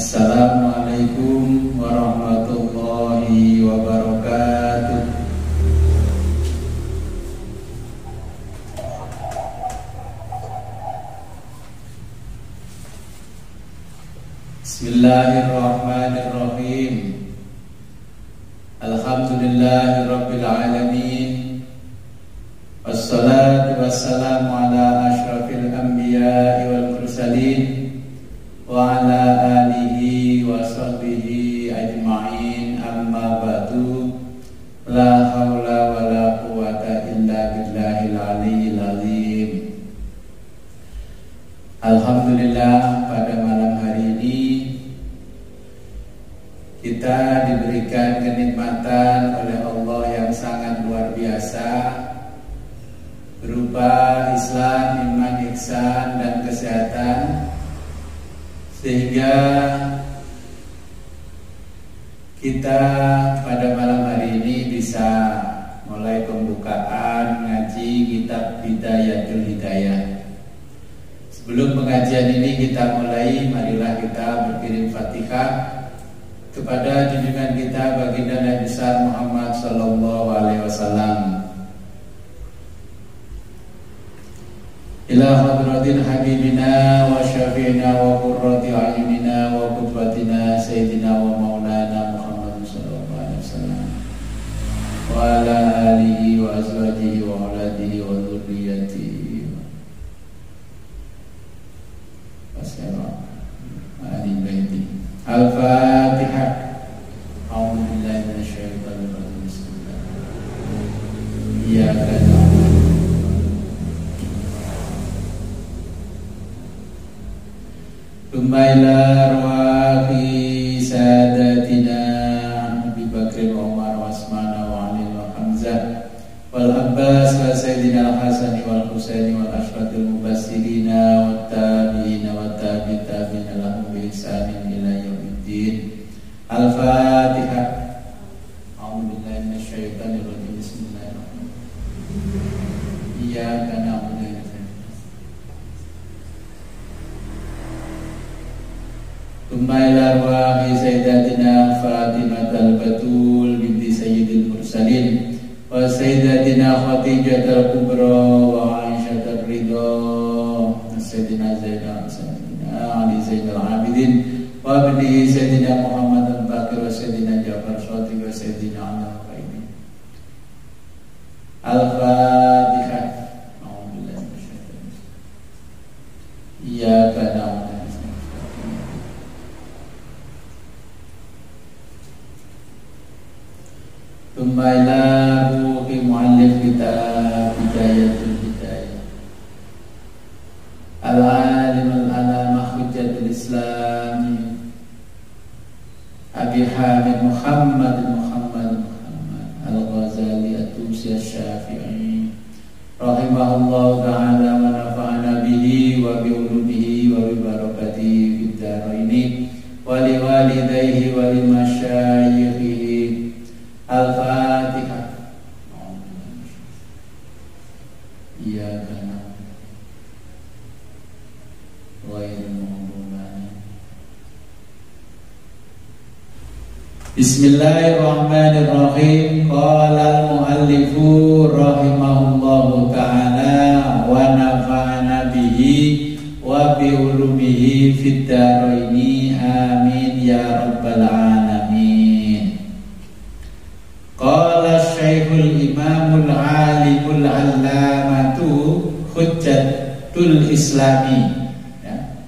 Assalamualaikum warahmatullahi wabarakatuh. Bismillahirrahmanirrahim. Alhamdulillahirabbil alamin. Wassalatu wassalamu ala asyrafil anbiya'i wal mursalin wa ala alihi wa sahbihi ajma'in, amma ba'du. La haula wa la quwata illa billahil aliyyil azim. Alhamdulillah, pada malam hari ini kita diberikan kenikmatan oleh Allah yang sangat luar biasa berupa Islam, iman, ihsan, dan kesehatan, sehingga kita pada malam hari ini bisa mulai pembukaan ngaji kitab Bidayatul Hidayah. Sebelum pengajian ini kita mulai, marilah kita berkirim Fatihah kepada junjungan kita baginda Nabi besar Muhammad sallallahu alaihi wasallam. Ila hadratil habibina wa syafi'ina wa qurrati a'yunina wa qudwatina sayyidina wa maulana Muhammad sallallahu alaihi wasallam wa ala alihi wa azwajihi wa auladihi wa dzurriyyatihi wa ahli baiti. Al-Fatihah. A'udzu billahi minasyaitonir rajim. Bismillahirrahmanirrahim. Iyyaka na'budu Tsumma ila arwahi sadatina Abi Bakr wa Umar wa Utsman wa Ali wa Hamzah wal Abbas wa Sayyidina Al-Hasan wal Husaini wal ashratil mubassirina wat tabi'ina wat tabi'ina lahum bi ihsanin ila yaumiddin. Al-Fatihah. A'udzu billahi minasyaitonir rajim. Bismillahirrahmanirrahim. Iyyaka na'budu Tsumma ila arwahi sayyidatina Fatimah al-Batul binti Sayyidil Mursalin wa sayyidatina Khadijah al-Kubra wa Aisyah al-Ridha wa sayyidina Zainal Ali Zainal Abidin wa ibni sayyidina Muhammad al-Baqir wa sayyidina Ja'far Shadiq wa sayyidina Ali al-Qaimi. Al-Fatihah. A'udzu billahi minasyaitonir rajim. Iyyaka na'budu Tsumma ila ruhi muallif kitab Bidayatul Hidayah Al-alim al-alamah hujjatul Islam Abi Hamid Muhammad Al-Ghazali At-Tusi Asy-Syafi'i rahimahullahu ta'ala wa nafa'ana bihi wa bi ulumihi wa bi barakatihi fid dharaini wa li walidayhi wa li masyayikhihi. Al-Fatihah. Iyyaka na'budu wa iyyaka nasta'in. Bismillahirrahmanirrahim. Qala al-muallifu rahimahullahu ta'ala wa nafa'ana bihi wa bi ulumihi fid dharaini amin ya rabbal alamin. Qala Syekhul Imamul Alimul Allamatu Hujjatul Islami, ya.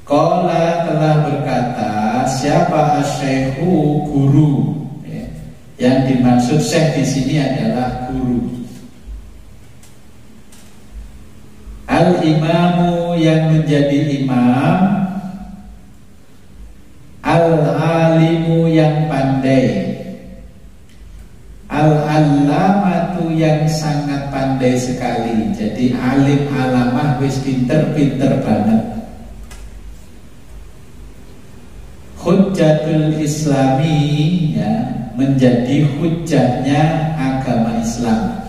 Qala telah berkata, siapa Syekhu, guru, ya. Yang dimaksud syekh di sini adalah guru. Al-imamu yang menjadi imam, al-alimu yang pandai, al-allamatu yang sangat pandai sekali. Jadi alim alamah wis pinter-pinter banget. Hujjatul Islami, ya, menjadi hujjahnya agama Islam.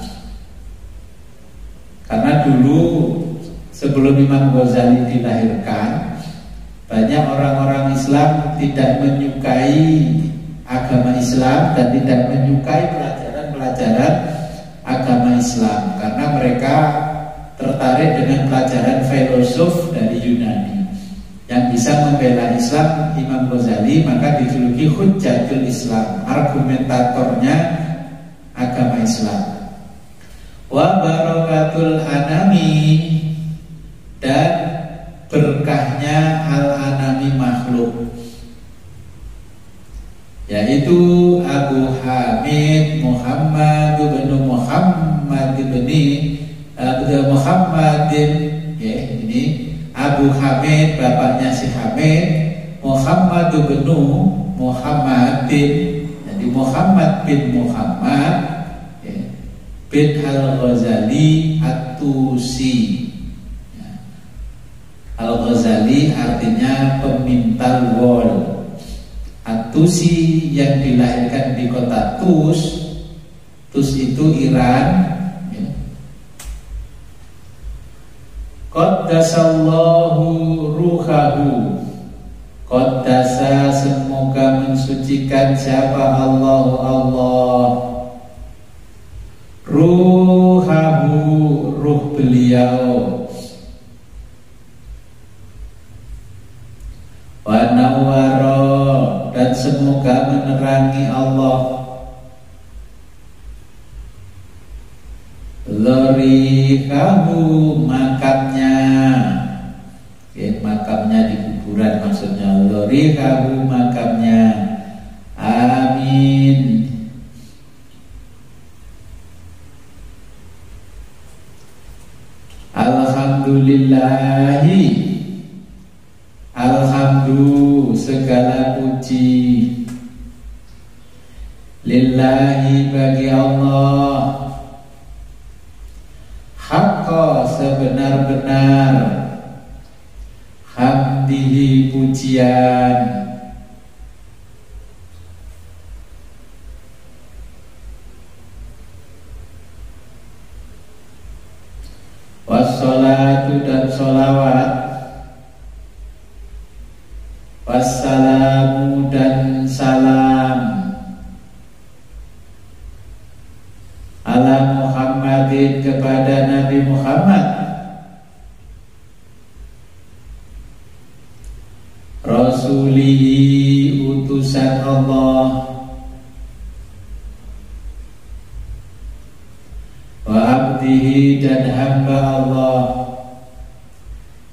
Karena dulu sebelum Imam Ghazali dilahirkan, Banyak orang-orang Islam tidak menyukai agama Islam dan tidak menyukai pelajaran-pelajaran agama Islam karena mereka tertarik dengan pelajaran filosof dari Yunani. Yang bisa membela Islam Imam Ghazali maka dijuluki Hujjatul Islam, argumentatornya agama Islam. Wa barakatul anami, dan berkahnya al-anami makhluk, yaitu Abu Hamid Muhammad bin Muhammadin, ya, ini Abu Hamid bapaknya si Hamid, Muhammad bin Muhammadin, jadi Muhammad bin Muhammad, ya, bin Al-Ghazali At-Tusi. Al-Ghazali artinya pemintal wol. At-Tusi yang dilahirkan di kota Tus. Tus itu Iran, ya. Qaddasallahu ruhahu, qaddasa semoga mensucikan siapa Allah ruhahu ruh beliau, wa nawwara, dan semoga menerangi Allah dzarikahu makamnya, ya, makamnya di kuburan maksudnya, dzarikahu makamnya. Amin. Alhamdulillahi, alhamdulillah segala puji, lillahi bagi Allah, haqqa sebenar-benar, hamdihi pujian, wassalatu dan sholawat, wassalamu dan salam, ala Muhammadin kepada Nabi Muhammad, rasulihi utusan Allah, wa abdihi dan hamba Allah.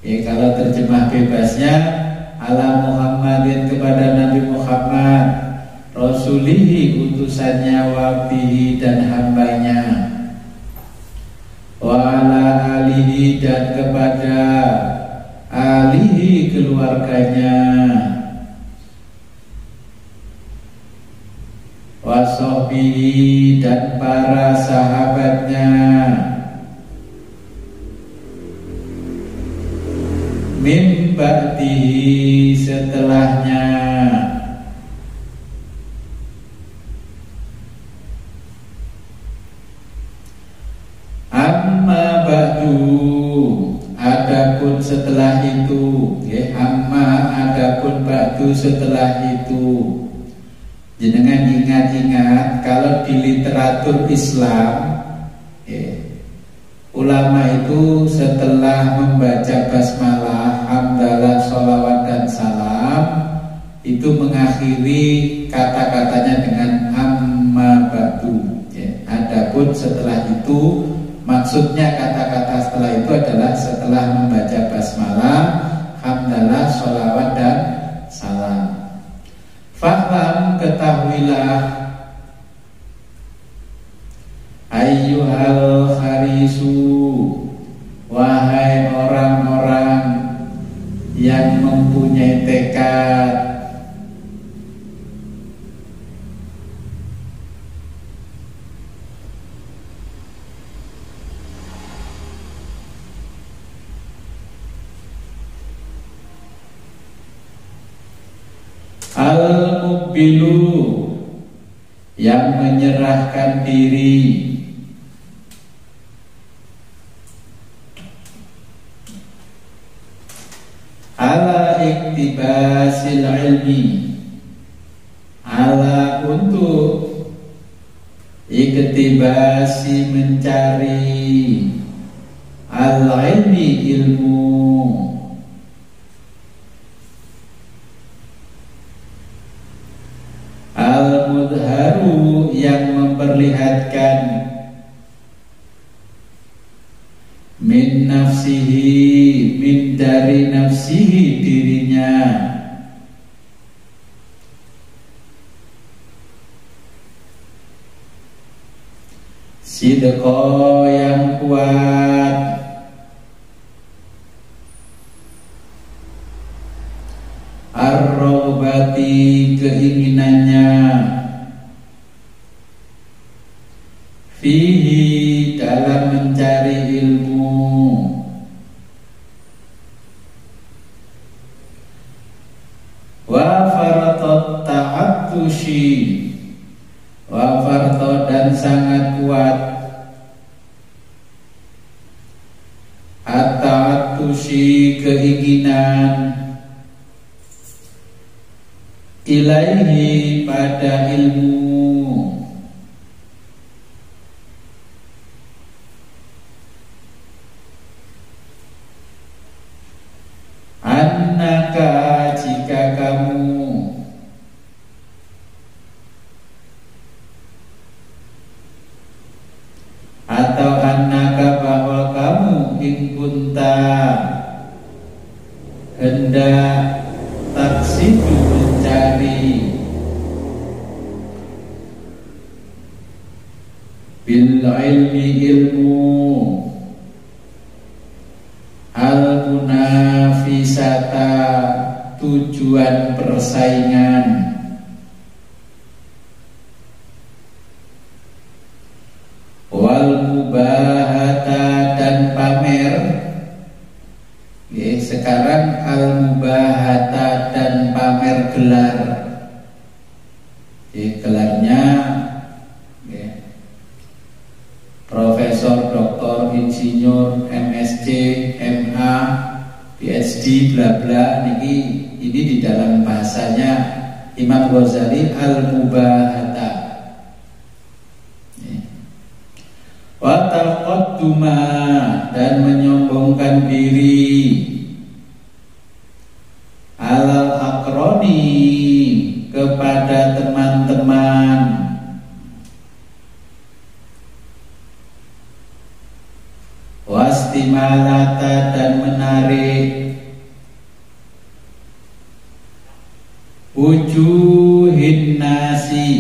Ya, kalau terjemah bebasnya ala Muhammadin kepada Nabi Muhammad, rasulihi utusannya, wa abdihi dan hambanya, wa ala alihi dan kepada alihi keluarganya, wa sahbihi dan para sahabatnya, min ba'dihi setelahnya, amma ba'du adapun setelah itu, ya, amma adapun ba'du setelah itu. Jenengan ingat-ingat kalau di literatur Islam, ya, ulama itu setelah membaca basmalah, hamdalah, sholawat dan salam itu mengakhiri kata-katanya dengan amma ba'du, ya. Adapun setelah itu, maksudnya kata-kata setelah itu adalah setelah membaca basmalah, hamdalah, sholawat dan salam. Faham, ketahuilah, ayyuhal kharisu, wahai orang-orang yang mempunyai tekad, al-muqbilu yang menyerahkan diri, ala iktibasil ilmi, ala untuk iktibasi mencari al-ilmi ilmu, al-mudharu yang memperlihatkan, min nafsihi, min dari nafsihi dirinya, sidqa yang kuat, ar-raghbati keinginannya, fihi dalam mencari ilmu, wa faratot ta'attushi, wa farto dan sangat kuat, at-ta'attushi keinginan, ilaihi pada ilmu, annaka jika kamu, atau annaka bahwa kamu, in kunta hendak taksidu mencari, bil ilmi ilmu, al munafisata tujuan persaingan, wal mubahata dan pamer. Sekarang al mubahata dan pamer gelar. Gelarnya profesor, doktor, insinyur, MSc, MA, PhD, bla bla. Ini di dalam bahasanya Imam Ghazali al mubahata. Wa taqadduma dan menyombongkan diri, alal akroni kepada teman-teman, wastimalata dan menarik, wujuhin nasi,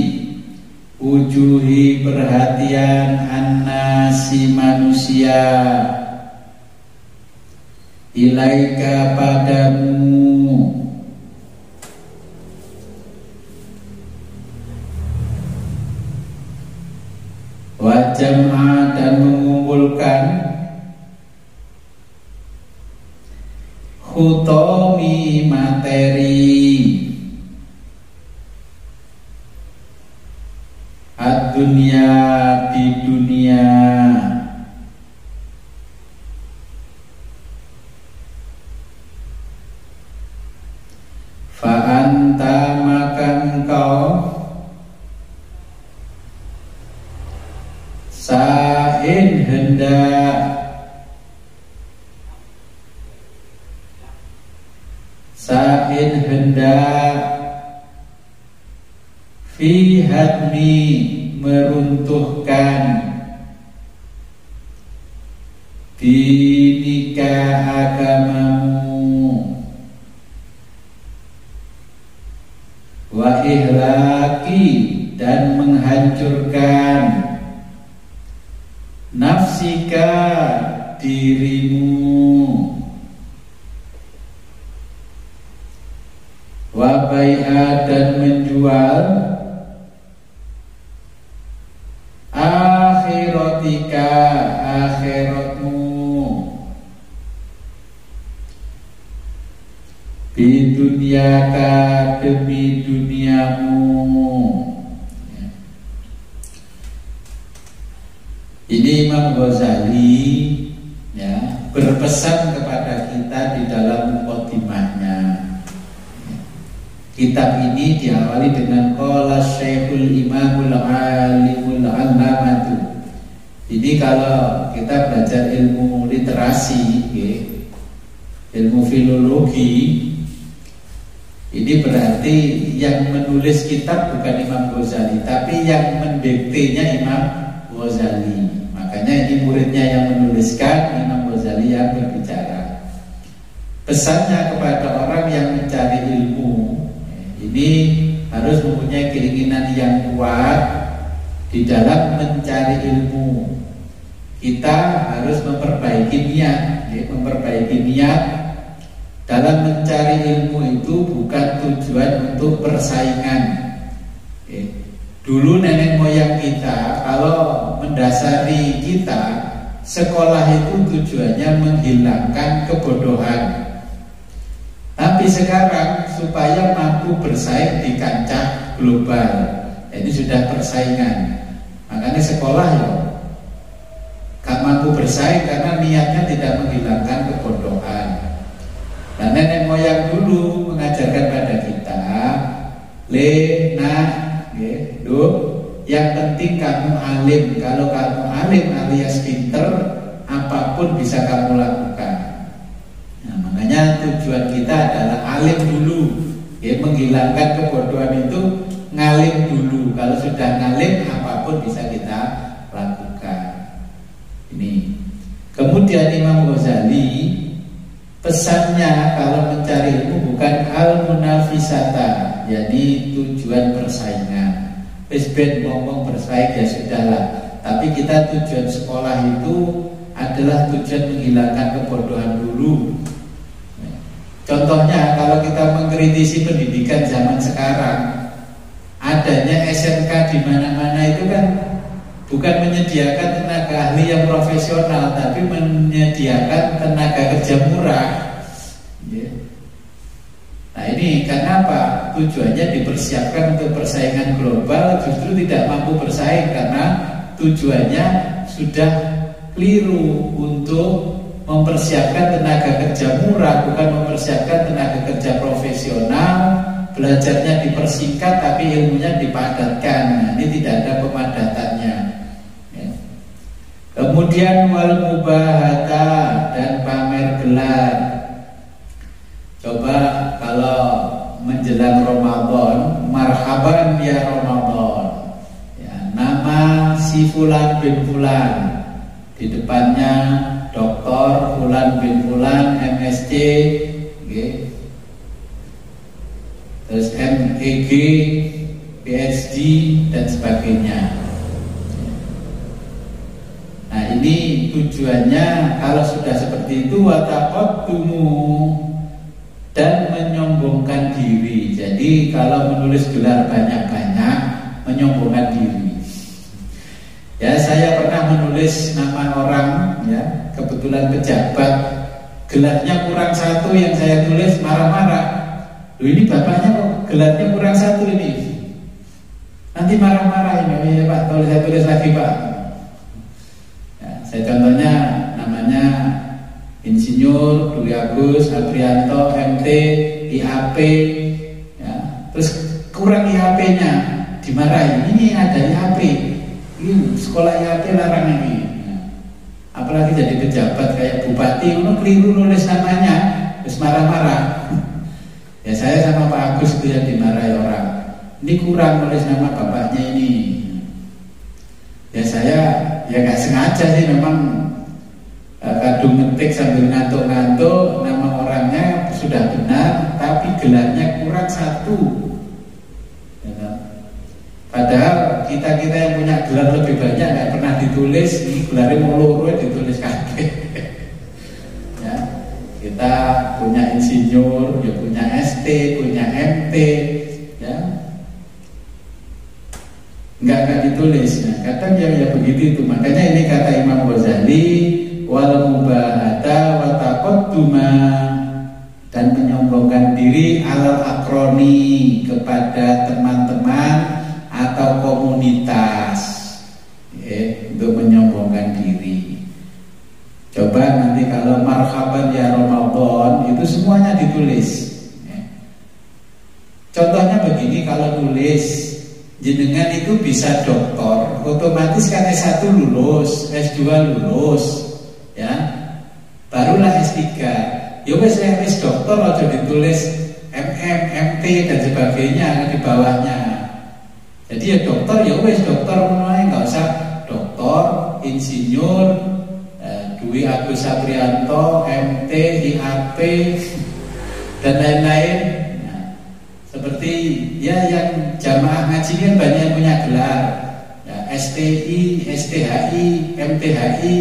wujuhi perhatian, annasi manusia, ilaika padamu, wajam'a dan mengumpulkan, khutomi materi, ad-dunya di dunia, fa'anta maka engkau, sa'in hendak, sa'in hendak, fi hadmi meruntuhkan, dinika agamamu, wa ihlaki dan menghancurkan, nafsika dirimu, wa bai'a dan menjual, akhiratika akhiratmu, bidunyaka demi duniamu. Ini Imam Ghazali berpesan kepada kita di dalam mukadimahnya. Kitab ini diawali dengan qala Syekhul Imamul Alimul Allamatu. Jadi kalau kita belajar ilmu literasi, ilmu filologi, ini berarti yang menulis kitab bukan Imam Ghazali, tapi yang mendiktenya Imam Ghazali. Makanya ini muridnya yang menuliskan, Imam Ghazali yang berbicara. Pesannya kepada orang yang mencari ilmu, ini harus mempunyai keinginan yang kuat di dalam mencari ilmu. Kita harus memperbaiki niat, memperbaiki niat dalam mencari ilmu itu bukan tujuan untuk persaingan. Dulu nenek moyang kita kalau mendasari kita, sekolah itu tujuannya menghilangkan kebodohan. Tapi sekarang supaya mampu bersaing di kancah global, ini sudah persaingan. Makanya sekolah ya gak mampu bersaing karena niatnya tidak menghilangkan kebodohan. Nah, nenek moyang dulu mengajarkan pada kita, yang penting kamu alim. Kalau kamu alim alias pinter, apapun bisa kamu lakukan. Nah, makanya tujuan kita adalah alim dulu, menghilangkan kebodohan itu ngalim dulu. Kalau sudah ngalim, apapun bisa kita lakukan. Ini. Kemudian Imam Ghazali pesannya kalau mencari ilmu bukan al-munafisata, jadi tujuan persaingan. Ben ngomong bersaing ya sudahlah. Tapi kita tujuan sekolah itu adalah tujuan menghilangkan kebodohan dulu. Contohnya kalau kita mengkritisi pendidikan zaman sekarang, adanya SMK di mana-mana itu kan bukan menyediakan tenaga ahli yang profesional, tapi menyediakan tenaga kerja murah. Nah ini karena apa? Tujuannya dipersiapkan untuk persaingan global, justru tidak mampu bersaing karena tujuannya sudah keliru untuk mempersiapkan tenaga kerja murah, bukan mempersiapkan tenaga kerja profesional. Belajarnya dipersingkat tapi ilmunya dipadatkan. Nah, ini tidak ada pemadatannya. Kemudian wal mubahata dan pamer gelar. Coba kalau menjelang Ramadan, marhaban ya Ramadan, nama si Fulan bin Fulan, di depannya Dr. Fulan bin Fulan MSc, terus MEG, PhD dan sebagainya. Nah ini tujuannya kalau sudah seperti itu wataqaddumu dan menyombongkan diri. Jadi kalau menulis gelar banyak-banyak, menyombongkan diri. Ya saya pernah menulis nama orang, ya kebetulan pejabat, gelarnya kurang satu yang saya tulis, marah-marah. Loh ini bapaknya kok gelarnya kurang satu ini. Nanti marah-marah ini, ya Pak, saya tulis lagi Pak. Ya, saya contohnya namanya Insinyur Dwi Agus Aprianto MT IAP, ya, terus kurang IAP-nya, dimarahin. Ini ada IAP, ini sekolah IAP larang ini. Ya. Apalagi jadi pejabat kayak bupati, keliru nulis namanya, terus marah-marah. Ya saya sama Pak Agus itu yang dimarahi orang. Ini kurang nulis nama bapaknya ini. Ya saya ya nggak sengaja sih, memang kadung ngetik sambil ngantuk-ngantuk, nama orangnya sudah benar, tapi gelarnya kurang satu. Ya, padahal kita yang punya gelar lebih banyak nggak pernah ditulis, ini gelarnya mau loro ditulis kabeh. Ya, kita punya insinyur, ya punya ST, punya MT, ya nggak ditulis. Nah, kadang ya begitu itu. Makanya ini kata Imam Ghazali, wal mubahata wa taqadduma, dan menyombongkan diri alal akroni, kepada teman-teman atau komunitas, untuk menyombongkan diri. Coba nanti kalau marhaban ya Ramadan itu semuanya ditulis. Contohnya begini, kalau nulis jenengan itu bisa doktor, otomatis kan S1 lulus, S2 lulus, ya, barulah S3. Ya wes doktor aja ditulis MM, MT dan sebagainya di bawahnya. Jadi ya dokter, ya wes dokter mulai, nggak usah doktor, insinyur, Dwi Agus Saprianto, MT, IAP dan lain-lain. Seperti ya yang jamaah ngaji kan banyak yang punya gelar, ya, STI, STHI, MTHI,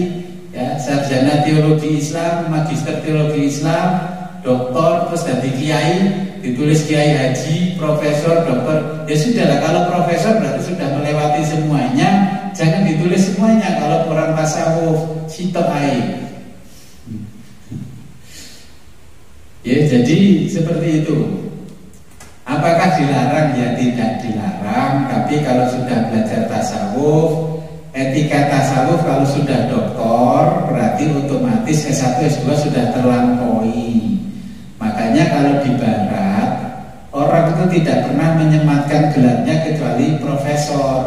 ya, sarjana teologi Islam, magister teologi Islam, doktor, terus ganti kiai, ditulis kiai haji, profesor, doktor. Ya sudah lah, kalau profesor berarti sudah melewati semuanya, jangan ditulis semuanya. Kalau orang tasawuf sitok ai. Ya jadi seperti itu. Apakah dilarang? Ya tidak dilarang. Tapi kalau sudah belajar tasawuf, etika tasawuf, kalau sudah doktor berarti otomatis S1, S2 sudah terlampaui. Makanya kalau di barat orang itu tidak pernah menyematkan gelarnya kecuali profesor.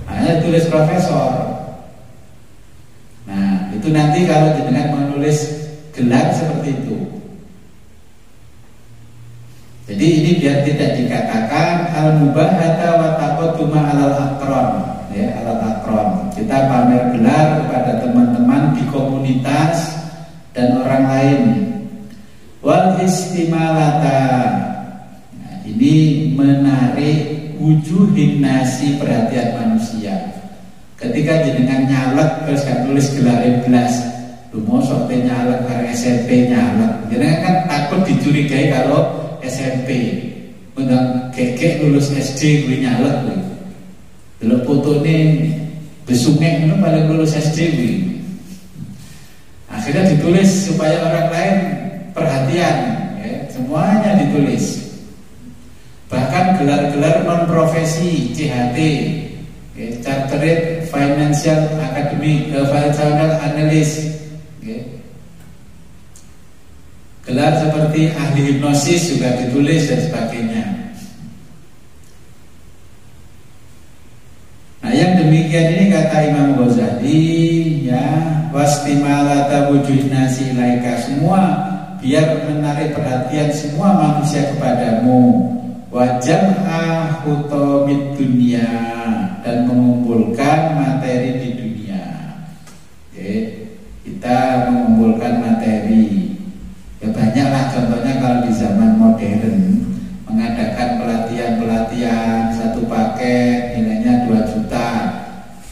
Hanya tulis profesor. Nah itu nanti kalau jenengan menulis gelar seperti itu. Jadi ini biar tidak dikatakan al-mubahata wa taqadduma alal aqran, ya, alal aqran. Kita pamer gelar kepada teman-teman di komunitas dan orang lain. Wal istimalata. Nah, ini menarik wujuhin nasi, perhatian manusia. Ketika jenengan nyalek terus kan tulis gelar 11, lu mosok teh nyalek ke SMP nyalek. Jenengan kan takut dicurigai kalau SMP, undang keke lulus SD gue nyalek gue. Delok fotone besungnya itu paling lulus SD gue. Akhirnya ditulis supaya orang lain perhatian, ya, semuanya ditulis. Bahkan gelar-gelar non profesi CHT, ya, Chartered Financial Academy, Financial Analyst, ya. Gelar seperti ahli hipnosis juga ditulis dan sebagainya. Nah yang demikian ini kata Imam Ghazali, ya, wastimalata wujuhin nasi ilaika, semua biar menarik perhatian semua manusia kepadamu. Wajam'a hutomid dunia, dan mengumpulkan materi di dunia. Oke, kita mengumpulkan materi. Ya banyaklah contohnya kalau di zaman modern mengadakan pelatihan-pelatihan, satu paket nilainya 2 juta,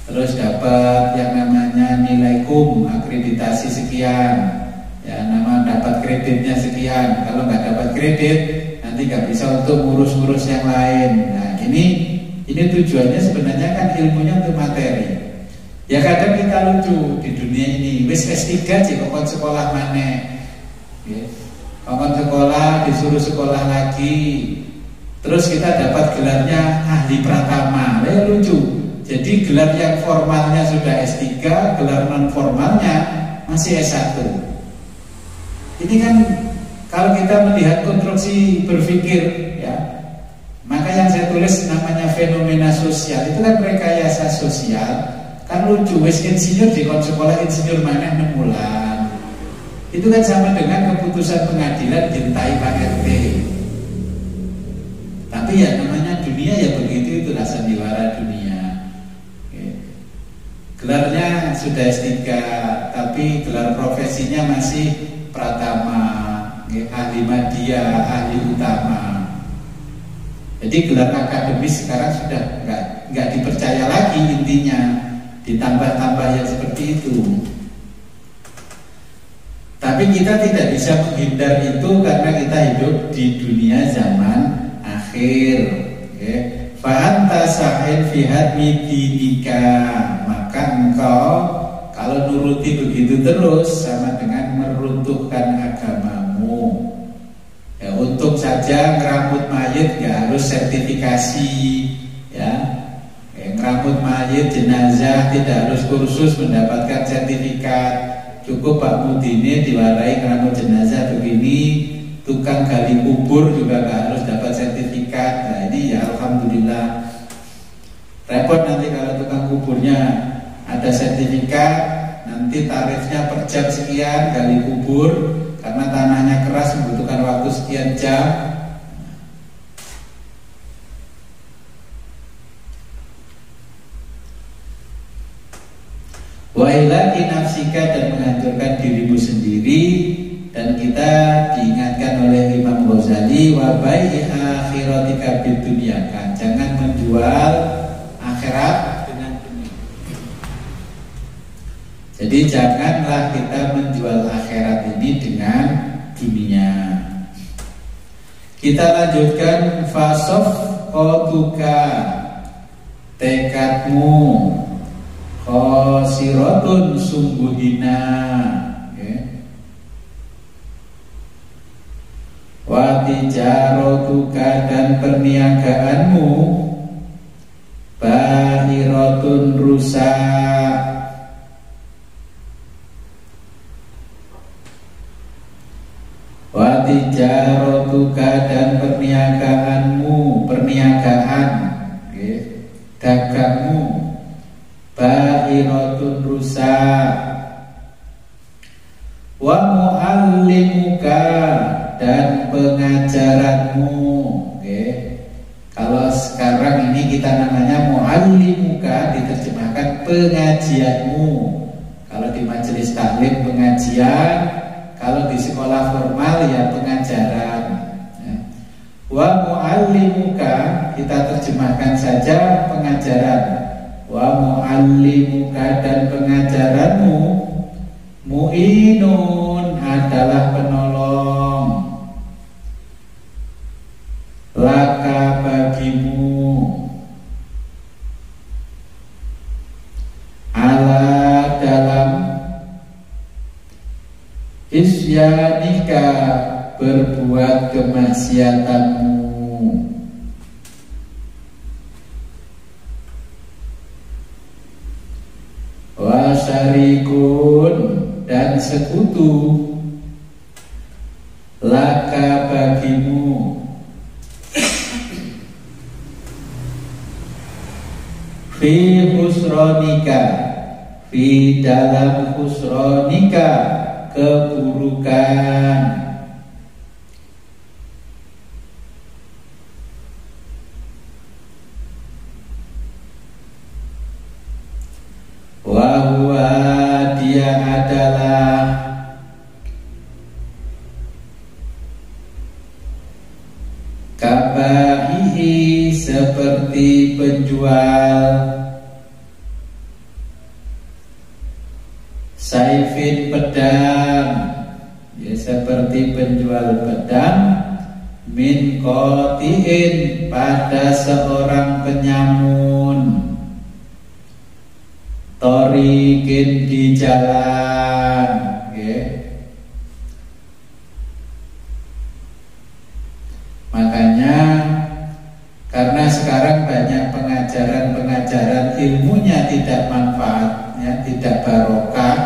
terus dapat yang namanya nilai akreditasi sekian, ya nama dapat kreditnya sekian. Kalau nggak dapat kredit nanti nggak bisa untuk ngurus-ngurus yang lain. Nah ini tujuannya sebenarnya kan ilmunya untuk materi. Ya kadang kita lucu di dunia ini, wis S3 sih kok sekolah mana? Kawan sekolah disuruh sekolah lagi, terus kita dapat gelarnya ahli pratama. Lucu. Jadi gelar yang formalnya sudah S3, gelar non formalnya masih S1. Ini kan kalau kita melihat konstruksi berpikir, ya, maka yang saya tulis namanya fenomena sosial. Itu kan rekayasa sosial. Kan lucu, wis insinyur di sekolah insinyur mana 6 bulan. Itu kan sama dengan keputusan pengadilan dintai Pak RT. Tapi ya namanya dunia ya begitu, itulah sandiwara dunia. Oke. Gelarnya sudah S3, tapi gelar profesinya masih pratama, ahli madya, ahli utama. Jadi gelar akademis sekarang sudah nggak dipercaya lagi intinya, ditambah-tambah yang seperti itu. Tapi kita tidak bisa menghindar itu karena kita hidup di dunia zaman akhir. Fa'anta sa'in fi hadmi dinika, maka engkau kalau nuruti begitu terus sama dengan meruntuhkan agamamu. Ya, untung saja ngerambut mayit gak harus sertifikasi, ya. Ngerambut mayit jenazah tidak harus kursus mendapatkan sertifikat. Cukup Pak Mudine diwarai ngerambut jenazah begini, tukang gali kubur juga gak harus dapat sertifikat. punya ada sertifikat, nanti tarifnya per jam sekian gali kubur, karena tanahnya keras membutuhkan waktu sekian jam. Wa ilaki nafsika, dan menghancurkan dirimu sendiri. Dan kita diingatkan oleh Imam Ghazali, wa bai'i akhiratika bidunyaka, jangan menjual akhirat dengan dunia. Jadi janganlah kita menjual akhirat ini dengan dunia. Kita lanjutkan, fasof kotuka, tekadmu khosiratun, sungguh hina. Wa tijaratuka, dan perniagaanmu bahiratun, rusak. Wa tijaratuka, dan perniagaanmu, perniagaan, dagangmu, bahiratun, rusak. Wa muallimuka, dan pengajaranmu. Kalau sekarang ini kita namanya muallimuka, diterjemahkan pengajianmu. Kalau di majelis taklim pengajian, kalau di sekolah formal ya pengajaran. Wa muallimuka kita terjemahkan saja pengajaran. Wa muallimuka, dan pengajaranmu, mu'inun, adalah penolong, laka, bagimu, ala, dalam isyanika, berbuat kemaksiatanmu. Wa syarikun, dan sekutu, laka, bagimu, fi husronika, fi dalam husronika, keburukan. Wa huwa, dia adalah kabaihi, seperti penjual, saifin, pedang, ya, seperti penjual pedang, min qotiin, pada seorang penyamun, torikin, di jalan, ya. Makanya karena sekarang banyak pengajaran ilmunya tidak manfaat, ya, tidak barokah.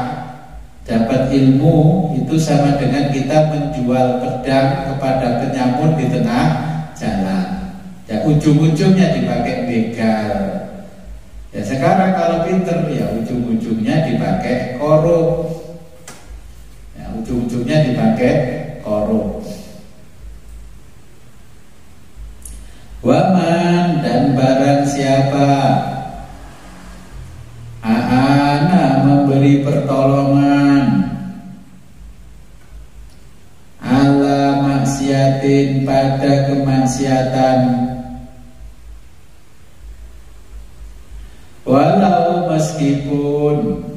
Dapat ilmu itu sama dengan kita menjual pedang kepada penyamun di tengah jalan. Ya, ujung-ujungnya dipakai begal. Ya, sekarang kalau pinter ya ujung-ujungnya dipakai korup. Ya, ujung-ujungnya dipakai korup. Waman, dan barang siapa aana, memberi pertolongan, ala maksiatin, pada kemaksiatan, walau meskipun,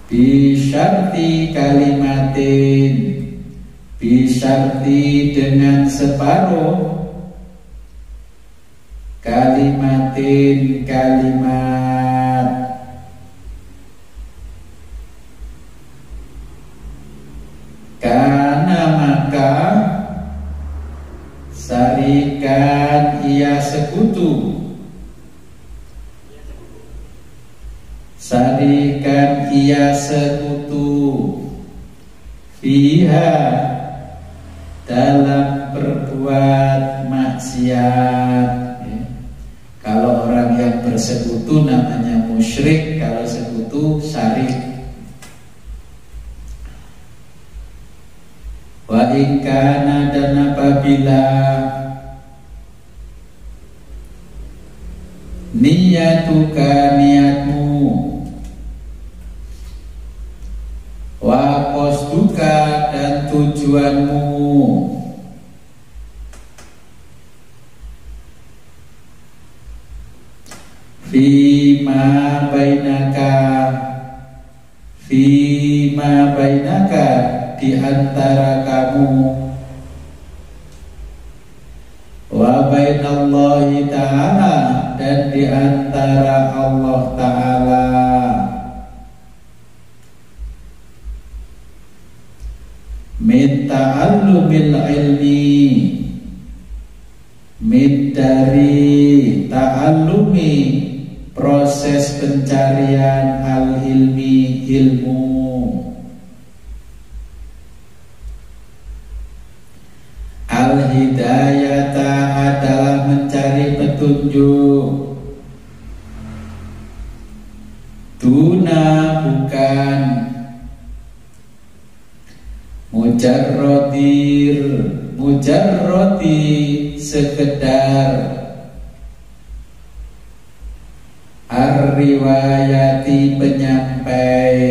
bisyarti kalimatin, bisyarti dengan separuh, kalimatin, kalimat, karena maka sarikan, ia sekutu, sarikan, ia sekutu, fiha, dalam berbuat maksiat. Kalau bersekutu namanya musyrik, kalau sekutu syarik. Wa in kana, dan apabila niyatuka, niatmu, wa qasduka, dan tujuanmu, fima bainaka, di antara kamu, wa bainallahi ta'ala, dan di antara Allah Ta'ala, min ta'allumil ilmi, min dari ta'allumi, proses pencarian al-ilmi, ilmu, al-hidayata, adalah mencari petunjuk, duna, bukan, mujarrodi, sekedar, ar-riwayati, penyampai,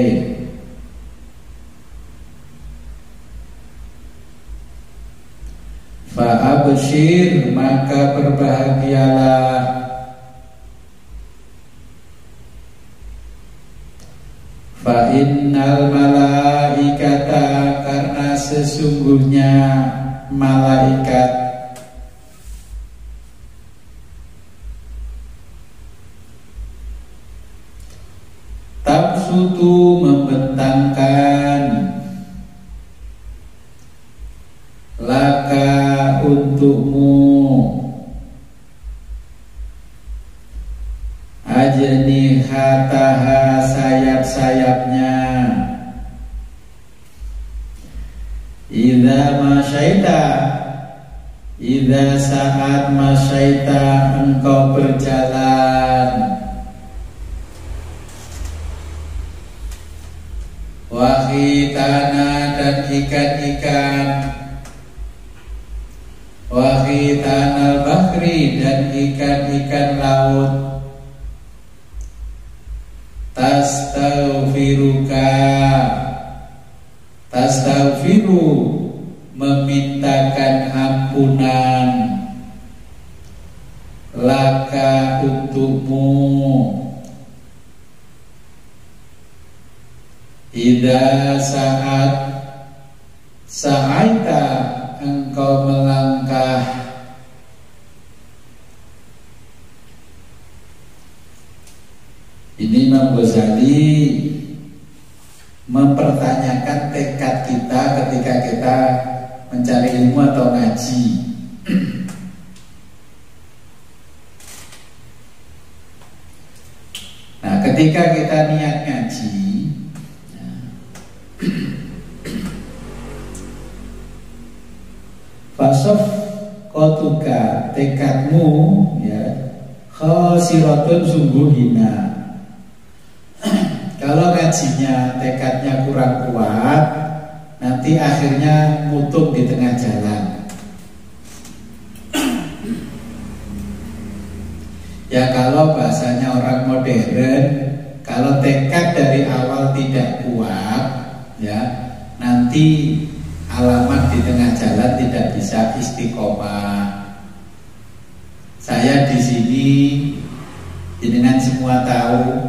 fa'abshir, maka berbahagialah, fa'innal malaikata, karena sesungguhnya malaikat, tabsutu, membentangkan, laka, untukmu, ajnihataha, sayap-sayapnya, idza saat masyaita, engkau berjalan, wahitana, dan ikan-ikan, wahitanal bahri, dan ikan-ikan laut, tastaghfiru, memintakan ampunan, laka, untukmu, idza sa'aita, engkau melangkah, ini Imam Ghazali mempertanyakan tekad kita ketika kita mencari ilmu atau ngaji. Nah, ketika kita niat ngaji, fasof kotuka, tekadmu, ya, khosiratun, sungguh hina. Kalau ngajinya tekadnya kurang kuat, nanti akhirnya mutung di tengah jalan. Ya, kalau bahasanya orang modern, kalau tekad dari awal tidak kuat, ya, nanti alamat di tengah jalan tidak bisa istiqomah. Saya di sini, jenengan semua tahu,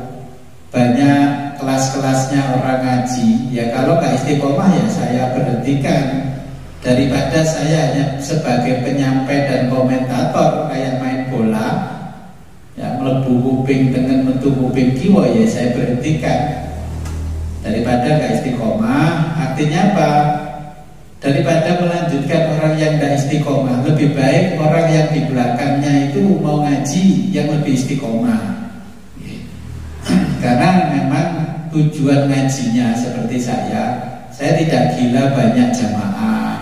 banyak kelas-kelasnya orang ngaji. Ya, kalau nggak istiqomah ya saya berhentikan, daripada saya hanya sebagai penyampai dan komentator kayak main bola, ya, melebu kuping dengan metu kuping kiwa, ya saya berhentikan. Daripada nggak istiqomah, artinya apa? Daripada melanjutkan orang yang nggak istiqomah, lebih baik orang yang di belakangnya itu mau ngaji yang lebih istiqomah. Karena memang tujuan ngajinya seperti saya tidak gila banyak jamaah,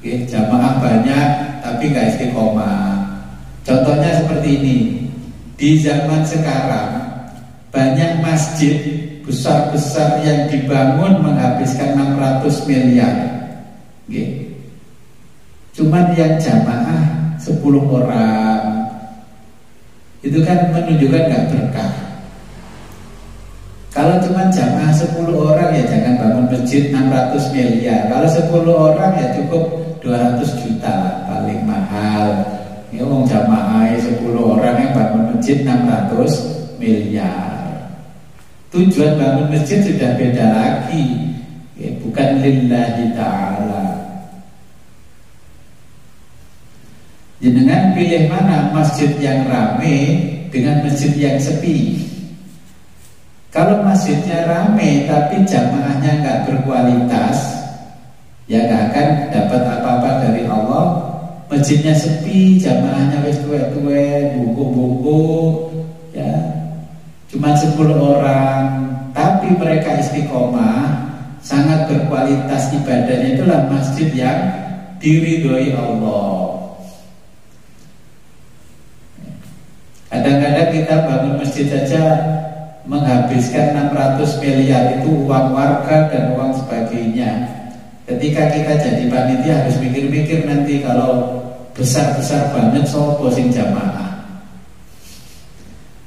jamaah banyak tapi nggak istiqomah. Contohnya seperti ini, di zaman sekarang banyak masjid besar-besar yang dibangun menghabiskan 600 miliar. Cuman yang jamaah 10 orang. Itu kan menunjukkan gak berkah. Kalau cuma jamaah 10 orang ya jangan bangun masjid 600 miliar. Kalau 10 orang ya cukup 200 juta lah, paling mahal. Ya wong jamaah 10 orang yang bangun masjid 600 miliar. Tujuan bangun masjid sudah beda lagi. Ya, bukan lillahi ta'ala. Jenengan pilih mana, masjid yang ramai dengan masjid yang sepi? Kalau masjidnya ramai tapi jamaahnya nggak berkualitas, ya nggak akan dapat apa-apa dari Allah. Masjidnya sepi, jamaahnya wis tuwek-tuwek, buku-buku, ya cuma 10 orang, tapi mereka istiqomah, sangat berkualitas ibadahnya. Itulah masjid yang diridhoi Allah. Kadang-kadang kita bangun masjid saja menghabiskan 600 miliar, itu uang warga dan uang sebagainya. Ketika kita jadi panitia harus mikir-mikir nanti kalau besar-besar banget sopo sing jamaah.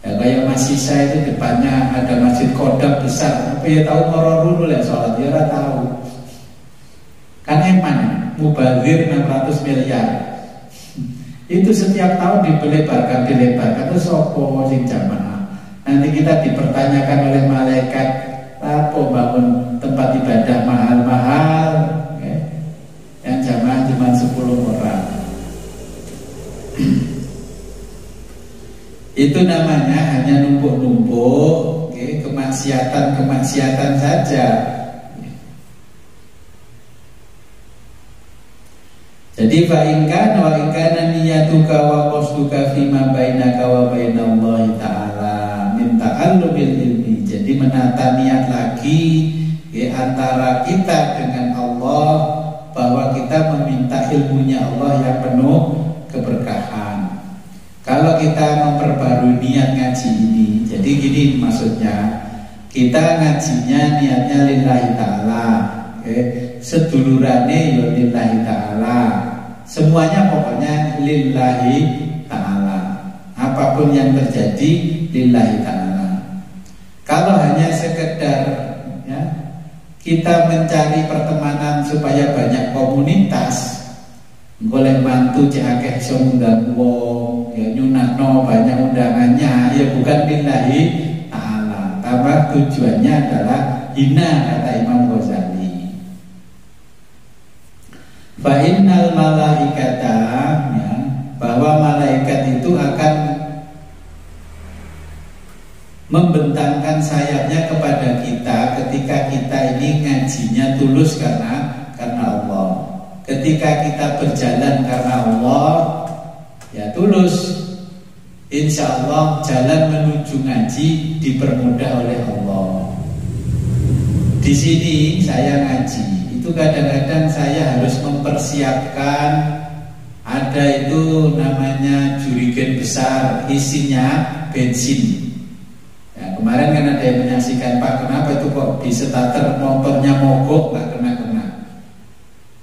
Ya kayak Mas Sisa itu depannya ada masjid kodam besar, tapi ya tahu ngororun lah sholat, ya ora tahu. Kan eman mubazir 600 miliar. Itu setiap tahun dilebarkan itu sopo sing jamaah. Nanti kita dipertanyakan oleh malaikat, apa bangun tempat ibadah mahal-mahal, ya, yang jamaah cuma 10 orang. Itu namanya hanya numpuk-numpuk, ya, kemaksiatan saja. Jadi fa in kana niyatuka wa qasduka fima bainaka wa bainallahi ta'ala min ta'allumil ilmi. Jadi menata niat lagi antara kita dengan Allah, bahwa kita meminta ilmunya Allah yang penuh keberkahan. Kalau kita memperbarui niat ngaji ini, jadi gini maksudnya, kita ngajinya niatnya lillahi ta'ala, sedulurane ya lillahi ta'ala, semuanya pokoknya lillahi ta'ala, apapun yang terjadi lillahi ta'ala. Kalau hanya sekedar ya, kita mencari pertemanan supaya banyak komunitas, golek mantu cek akeh iso ngundang wong, ya nyunahno banyak undangannya, ya bukan lillahi ta'ala. Tambah tujuannya adalah hina, kata Imam Ghazali. Fa innal malaikata, ya, bahwa malaikat itu akan membentangkan sayapnya kepada kita ketika kita ini ngajinya tulus karena Allah. Ketika kita berjalan karena Allah, ya tulus, insya Allah jalan menuju ngaji dipermudah oleh Allah. Di sini saya ngaji, itu kadang-kadang saya harus mempersiapkan, ada itu namanya jurigen besar, isinya bensin. Ya, kemarin kan ada yang menyaksikan, Pak, kenapa itu kok di starter motornya mogok, nggak kena-kena.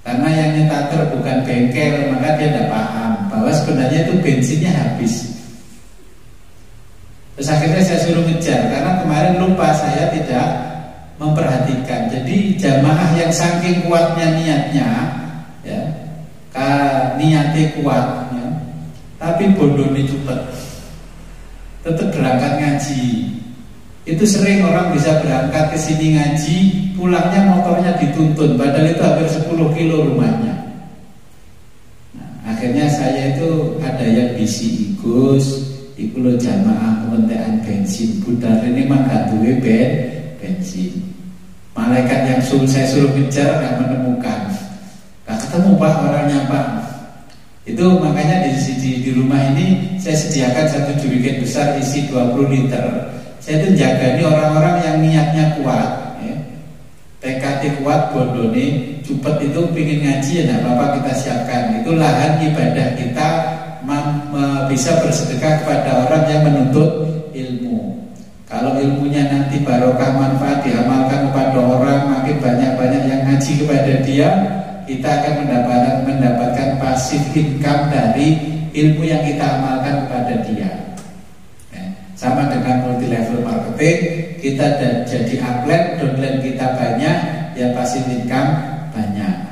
Karena yang nyetater bukan bengkel, maka dia tidak paham bahwa sebenarnya itu bensinnya habis. Terus akhirnya saya suruh ngejar, karena kemarin lupa, saya tidak memperhatikan. Jadi jamaah yang saking kuatnya niatnya, ya, niatnya kuat, ya, tapi bodohnya cepet, tetap berangkat ngaji. Itu sering orang bisa berangkat ke sini ngaji, pulangnya motornya dituntun, padahal itu hampir 10 kilo rumahnya. Nah, akhirnya saya itu ada yang bisi Gus, iku lo jamaah kementerian bensin, budal ini mah gak duwe bensin. Malaikat yang saya suruh ngejar gak menemukan, gak ketemu Pak orangnya Pak. Itu makanya di rumah ini saya sediakan satu jerigen besar isi 20 liter. Saya itu jaga nih orang-orang yang niatnya kuat, ya. TKT kuat, bondone cepet itu pingin ngaji, ya tidak apa-apa kita siapkan. Itu lahan ibadah kita bisa bersedekah kepada orang yang menuntut ilmu. Kalau ilmunya nanti barokah manfaat diamalkan kepada orang, makin banyak-banyak yang ngaji kepada dia, kita akan mendapatkan passive income dari ilmu yang kita amalkan kepada dia. Sama dengan multi level marketing, kita jadi upline, downline kita banyak, ya passive income banyak.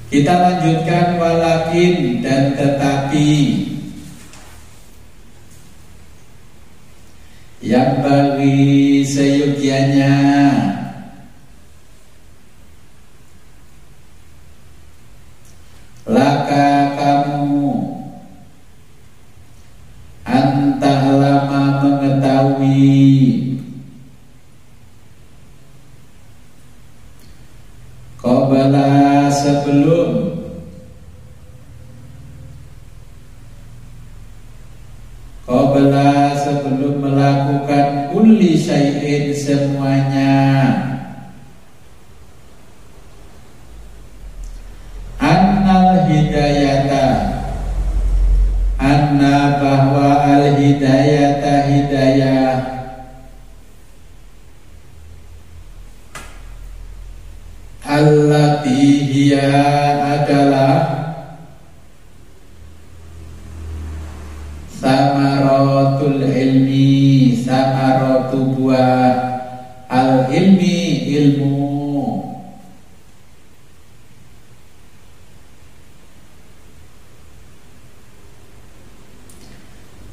Kita lanjutkan walakin dan tetapi yang bagi seyogianya laka kamu antah lama mengetahui qabala sebelum melakukan kulli syai'in semuanya, annal hidayata, anna bahwa al hidayata hidayah allati hiya adalah samaratul ilmi, samaratu buah al ilmi, ilmu.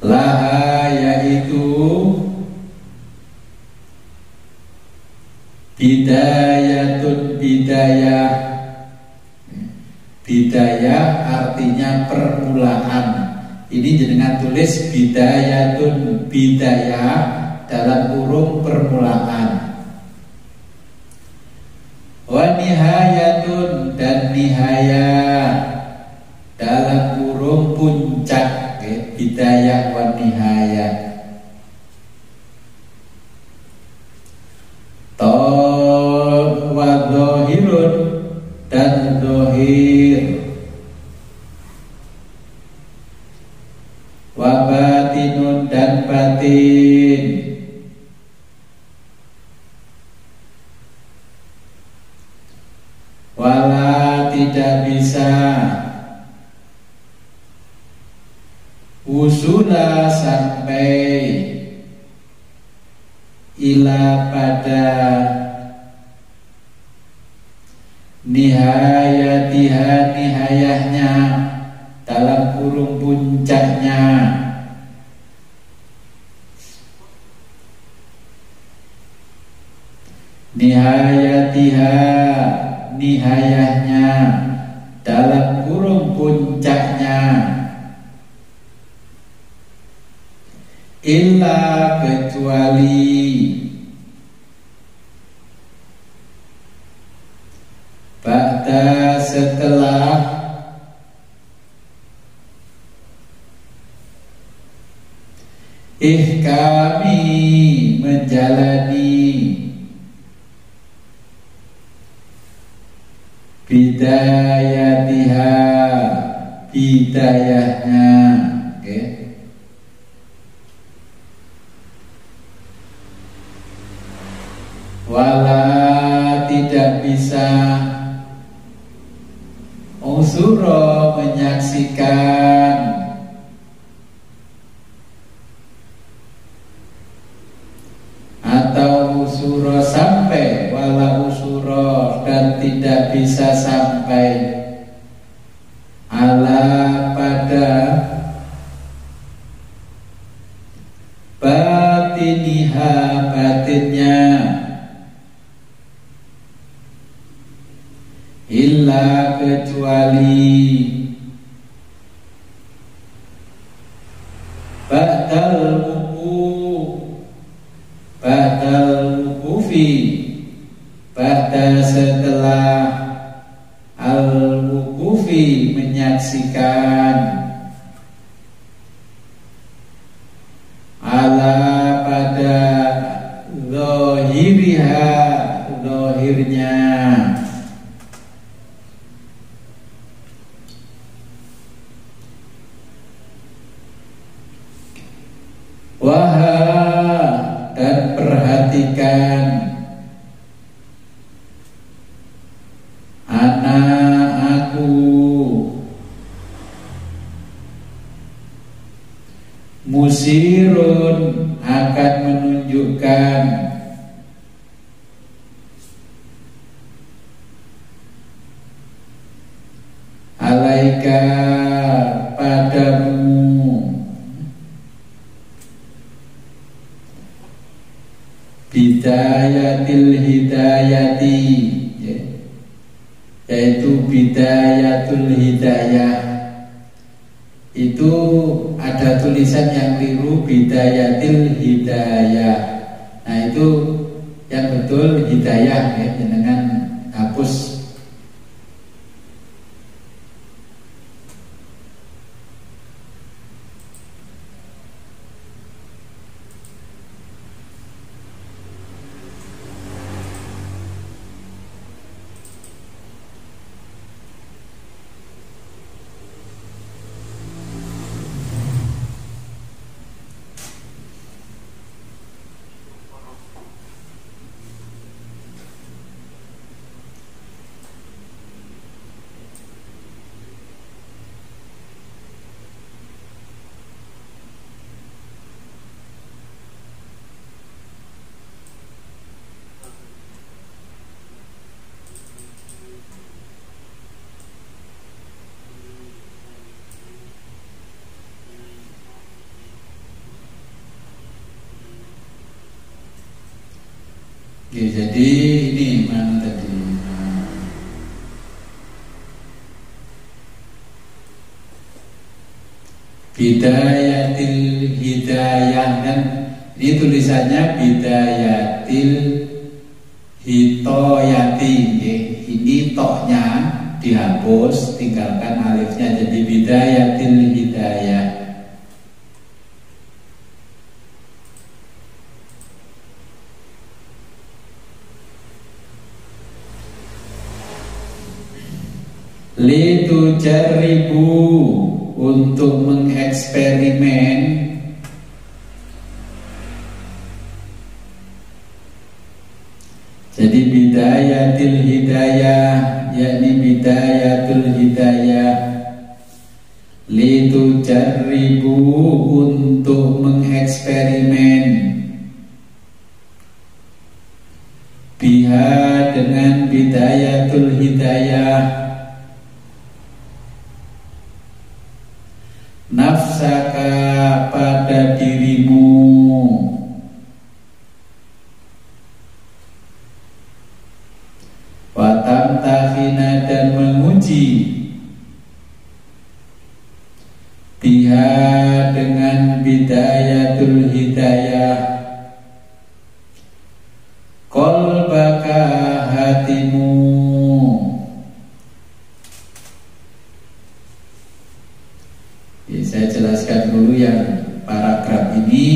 Laha yaitu bidayatun bidayah. Bidayah artinya permulaan. Ini jenengan tulis bidayatun bidayah dalam kurung permulaan. Wa nihayatun dan nihayah dalam kurung puncak. Bidayah wa nihayah. Wa dhahirun dan dhahir. Wa batinun dan batin. Wala tidak bisa usula sampai ila pada nihayatiha nihayahnya dalam kurung puncaknya. Nihayatiha nihayahnya dalam kurung puncaknya, illa kecuali ba'da setelah ihkami menjalani bidayatiha bidayahnya. Oke. Wala tidak bisa usuro menyaksikan atau usuro sampai, wala usuro dan tidak bisa sampai ala pada batiniha batinnya, illa kecuali ba'dal wukufi ba'da setelah al wukufi menyaksikan ala pada zahiriha zahirnya. turunkan alaika padamu bidayatil hidayati, yaitu bidayatul hidayah. Itu ada tulisan yang keliru, bidayatil hidayah. Nah itu yang betul hidayah, ya, dengan hapus. Oke, jadi ini mana tadi? Bidayatil hidayah, kan ini tulisannya bidayatil hitoyati, ya. Ini toknya dihapus, tinggalkan alifnya, jadi bidayatil hidayah. Litujaribu, untuk mengeksperimen. Jadi bidayatil hidayah, yakni bidayatul hidayah. Litujaribu, untuk mengeksperimen. Biha, dengan bidayatul hidayah. Nafsaka, pada dirimu. Watamtahina, dan menguji. Biha, dengan bidayatul hidayah. Qalbaka, hatimu. Saya jelaskan dulu yang paragraf ini.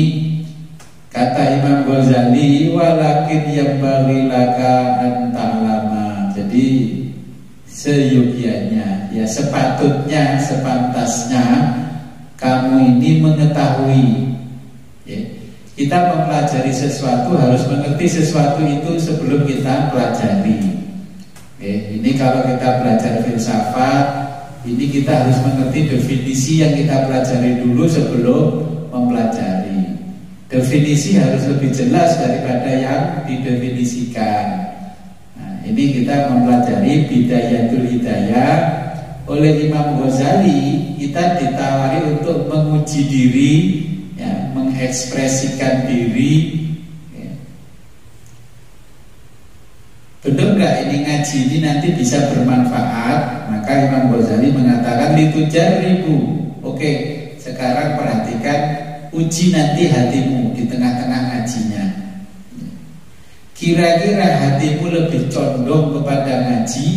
Kata Imam Ghazali, walakin yambaghi laka an ta'lama. Jadi seyogianya, ya sepatutnya, sepantasnya kamu ini mengetahui, ya. Kita mempelajari sesuatu harus mengerti sesuatu itu sebelum kita pelajari. Ini kalau kita belajar filsafat, ini kita harus mengerti definisi yang kita pelajari dulu sebelum mempelajari. Definisi harus lebih jelas daripada yang didefinisikan. Nah, ini kita mempelajari bidayatul hidayah. Oleh Imam Ghazali, kita ditawari untuk menguji diri, ya, mengekspresikan diri. Benar nggak ini ngaji ini nanti bisa bermanfaat? Maka Imam Ghazali mengatakan litujaribu. Oke, sekarang perhatikan, uji nanti hatimu di tengah-tengah ngajinya. Kira-kira hatimu lebih condong kepada ngaji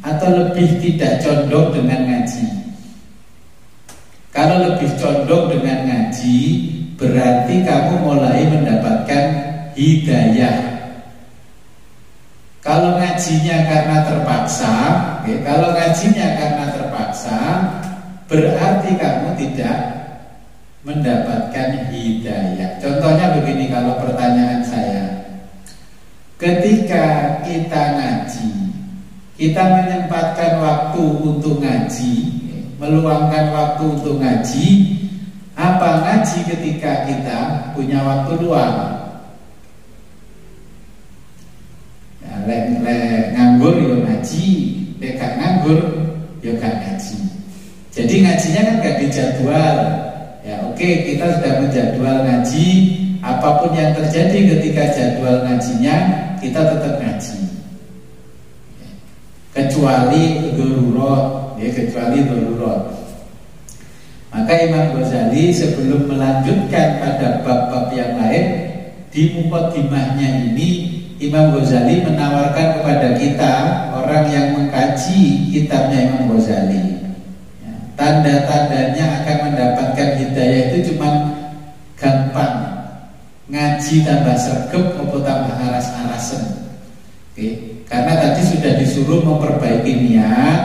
atau lebih tidak condong dengan ngaji? Kalau lebih condong dengan ngaji, berarti kamu mulai mendapatkan hidayah. Kalau ngajinya karena terpaksa, kalau ngajinya karena terpaksa, berarti kamu tidak mendapatkan hidayah. Contohnya begini, kalau pertanyaan saya, ketika kita ngaji, kita menyempatkan waktu untuk ngaji, meluangkan waktu untuk ngaji. Apa ngaji ketika kita punya waktu luang? lek nganggur ya ngaji, lek gak nganggur ya gak ngaji. Jadi ngajinya kan gak dijadwal. Ya oke, kita sudah menjadwal ngaji. Apapun yang terjadi ketika jadwal ngajinya, kita tetap ngaji. Kecuali darurat, ya kecuali darurat. Maka Imam Ghazali sebelum melanjutkan pada bab-bab yang lain, di muqaddimahnya ini Imam Ghazali menawarkan kepada kita, orang yang mengkaji kitabnya Imam Ghazali, tanda-tandanya akan mendapatkan hidayah itu cuma gampang. Ngaji tambah sergep maupun tambah aras-arasen. Karena tadi sudah disuruh memperbaiki niat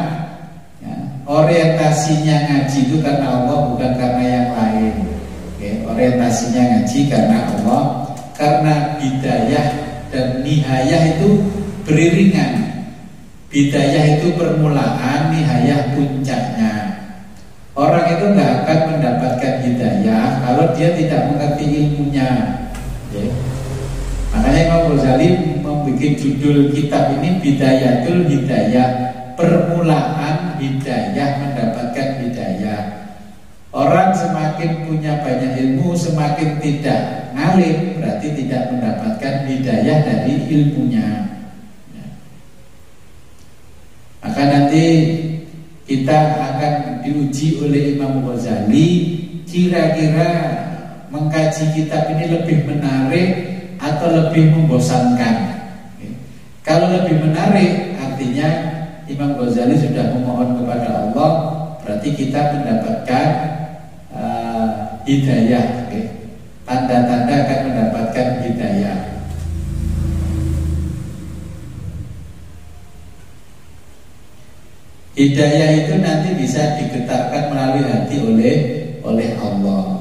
ya. Orientasinya ngaji itu karena Allah, bukan karena yang lain. Orientasinya ngaji karena Allah. Karena bidayah dan nihayah itu beriringan. Bidayah itu permulaan, nihayah puncaknya. Orang itu nggak akan mendapatkan hidayah kalau dia tidak mengerti ilmunya. Makanya Imam Ghazali membuat judul kitab ini Bidayatul Hidayah, permulaan hidayah, mendapatkan hidayah. Orang semakin punya banyak ilmu, semakin tidak ngalim, berarti tidak mendapatkan hidayah dari ilmunya. Maka nanti kita akan diuji oleh Imam Ghazali, kira-kira mengkaji kitab ini lebih menarik atau lebih membosankan. Kalau lebih menarik, artinya Imam Ghazali sudah memohon kepada Allah, berarti kita mendapatkan hidayah. Tanda-tanda akan mendapatkan hidayah. Hidayah itu nanti bisa digetarkan melalui hati oleh Allah.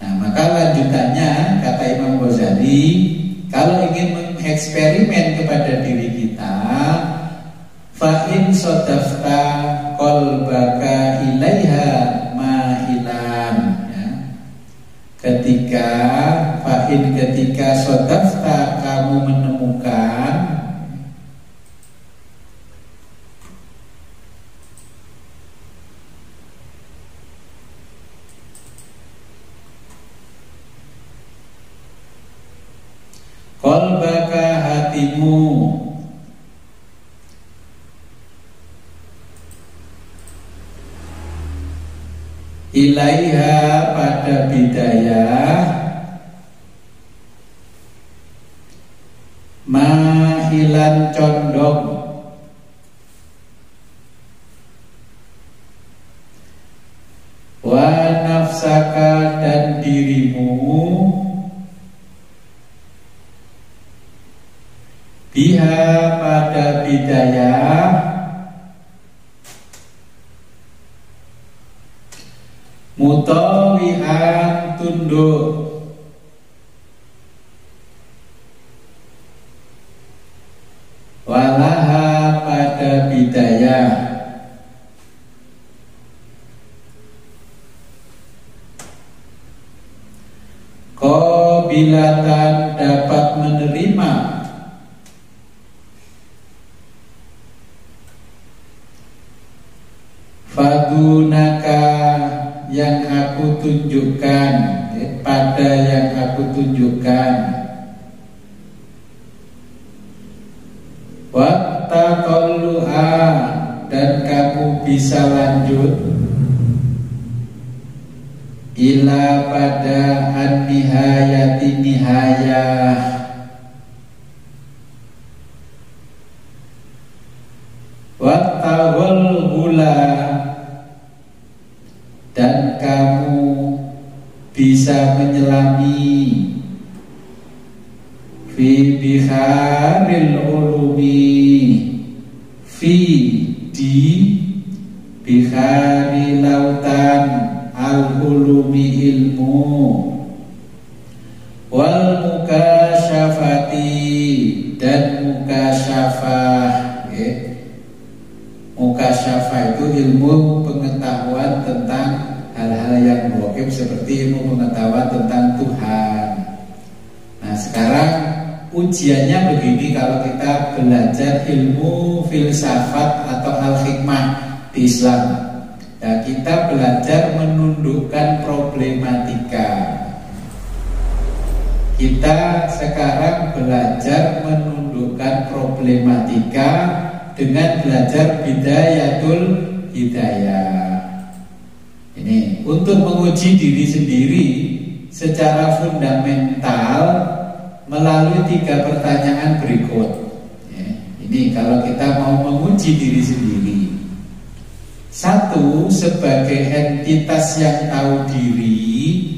Nah, maka lanjutannya kata Imam Ghazali, kalau ingin mengeksperimen kepada diri kita, fa in sadafta qalbaka ilaiha mahilan. Ya. Ketika sadafta kamu menemukan qalbaka, hatimu, ilaiha, pada bidayah, mahilan, condong, wa nafsaka, dan dirimu, biha, pada bidayah, mutawi'an, tunduk, walaha, pada bidayah, qabilatan, dapat menerima, fadunaka, yang aku tunjukkan, pada yang aku tunjukkan, wattaqalluha, dan kamu bisa lanjut, ila, pada an-nihayati, nihayah, wattaqalluha, dan kamu bisa menyelami, fi biharil ulumi, fi, di, bihari, lautan, al-ulumi, ilmu, wal mukasyafati, dan mukasyafah. Mukasyafah itu ilmu pengetahuan tentang hal-hal yang gaib, seperti ilmu pengetahuan tentang Tuhan. Nah, sekarang ujiannya begini kalau kita belajar ilmu filsafat atau al-hikmah di Islam. Nah, kita belajar menundukkan problematika. Kita sekarang belajar menundukkan problematika dengan belajar bidayatul hidayah. Ini untuk menguji diri sendiri secara fundamental melalui 3 pertanyaan berikut. Ini kalau kita mau menguji diri sendiri. 1, sebagai entitas yang tahu diri,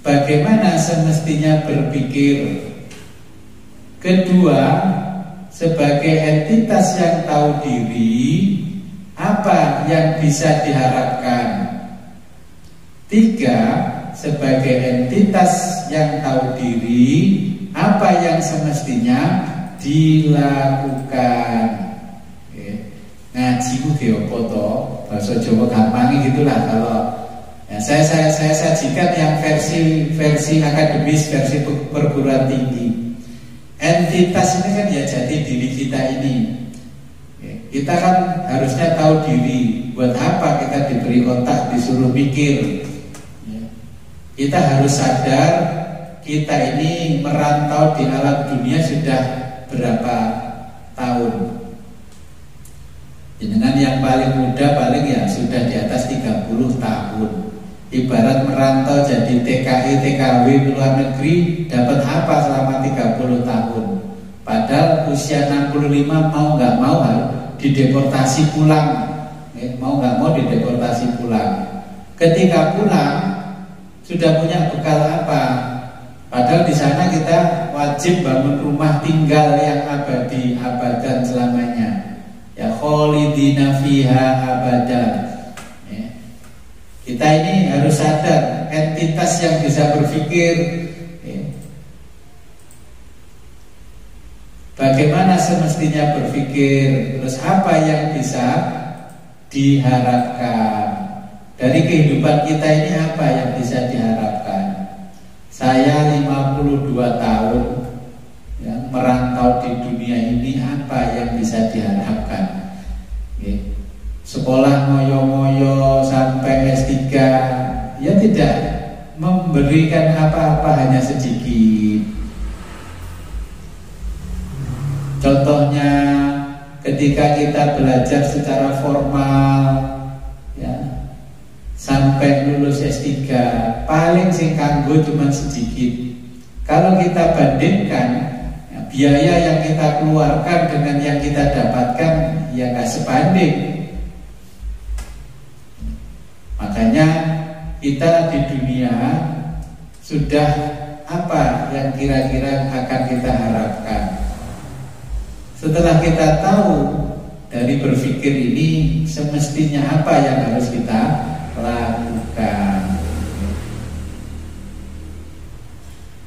bagaimana semestinya berpikir. 2, sebagai entitas yang tahu diri, apa yang bisa diharapkan. 3, sebagai entitas yang tahu diri, apa yang semestinya dilakukan. Ngaji ku ge apa to? Bahasa Jawa gampang gitulah kalau ya, saya sajikan yang versi akademis, versi perguruan tinggi. Entitas ini kan ya jadi diri kita ini. Kita kan harusnya tahu diri. Buat apa kita diberi otak disuruh mikir? Kita harus sadar kita ini merantau di alam dunia sudah berapa tahun. Dengan yang paling muda paling ya sudah di atas 30 tahun. Ibarat merantau jadi TKI, TKW di luar negeri, dapat apa selama 30 tahun? Padahal usia 65 mau nggak mau dideportasi pulang. Mau nggak mau dideportasi pulang. Ketika pulang sudah punya bekal apa? Padahal di sana kita wajib bangun rumah tinggal yang abadi, abadan selamanya. Ya kholidina fiha abadan. Kita ini harus sadar entitas yang bisa berpikir. Bagaimana semestinya berpikir, terus apa yang bisa diharapkan. Dari kehidupan kita ini apa yang bisa diharapkan? Saya 52 tahun ya, merantau di dunia ini, apa yang bisa diharapkan? Sekolah ngoyo-ngoyo sampai S3 ya tidak memberikan apa-apa, hanya sedikit. Contohnya ketika kita belajar secara formal ya, sampai lulus S3 paling sing kanggo cuma sedikit. Kalau kita bandingkan ya, biaya yang kita keluarkan dengan yang kita dapatkan ya nggak sebanding. Makanya kita di dunia sudah apa yang kira-kira akan kita harapkan. Setelah kita tahu dari berpikir ini semestinya apa yang harus kita lakukan.